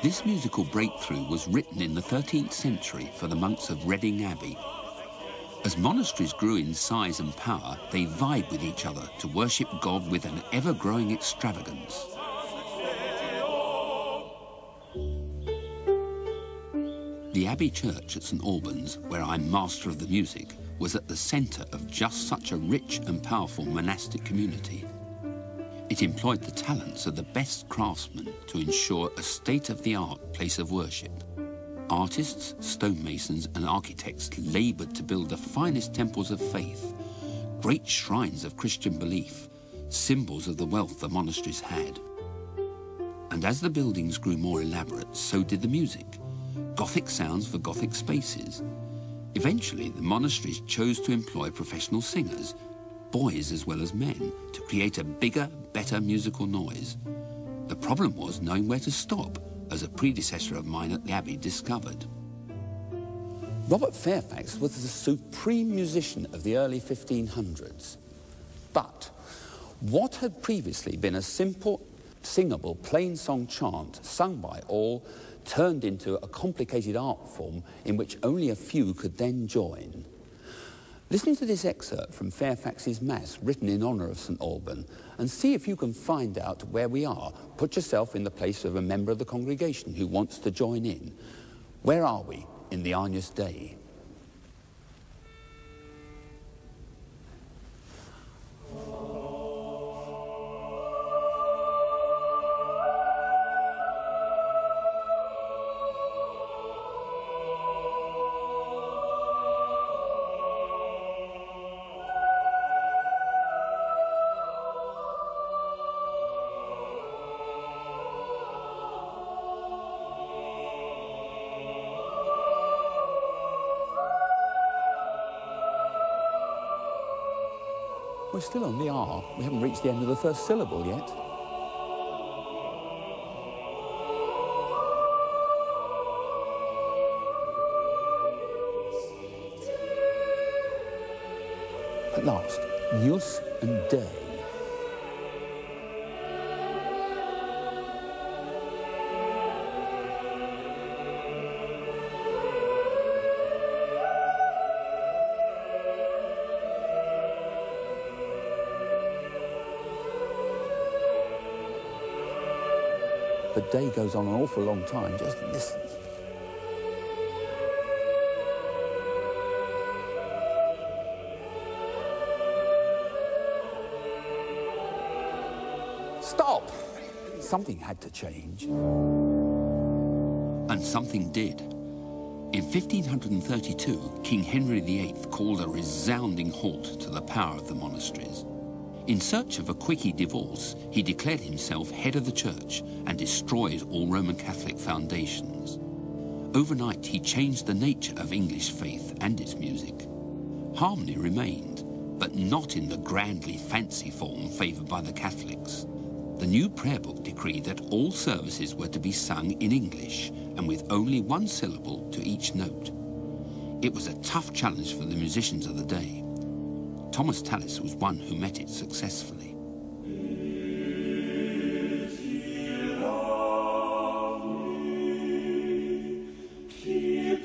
This musical breakthrough was written in the 13th century for the monks of Reading Abbey. As monasteries grew in size and power, they vied with each other to worship God with an ever-growing extravagance. The Abbey Church at St Albans, where I'm master of the music, was at the centre of just such a rich and powerful monastic community. It employed the talents of the best craftsmen to ensure a state-of-the-art place of worship. Artists, stonemasons and architects laboured to build the finest temples of faith, great shrines of Christian belief, symbols of the wealth the monasteries had. And as the buildings grew more elaborate, so did the music. Gothic sounds for Gothic spaces. Eventually, the monasteries chose to employ professional singers, boys as well as men, to create a bigger, better musical noise. The problem was knowing where to stop, as a predecessor of mine at the Abbey discovered. Robert Fairfax was the supreme musician of the early 1500s. But what had previously been a simple, singable, plain-song chant sung by all turned into a complicated art form in which only a few could then join. Listen to this excerpt from Fairfax's Mass, written in honour of St Alban, and see if you can find out where we are. Put yourself in the place of a member of the congregation who wants to join in. Where are we in the Agnus Dei? We're still on the R. We haven't reached the end of the first syllable yet. At last, Ius and Dei. The day goes on an awful long time. Just listen. Stop! Something had to change. And something did. In 1532, King Henry VIII called a resounding halt to the power of the monasteries. In search of a quickie divorce, he declared himself head of the church and destroyed all Roman Catholic foundations. Overnight, he changed the nature of English faith and its music. Harmony remained, but not in the grandly fancy form favoured by the Catholics. The new prayer book decreed that all services were to be sung in English and with only one syllable to each note. It was a tough challenge for the musicians of the day. Thomas Tallis was one who met it successfully. He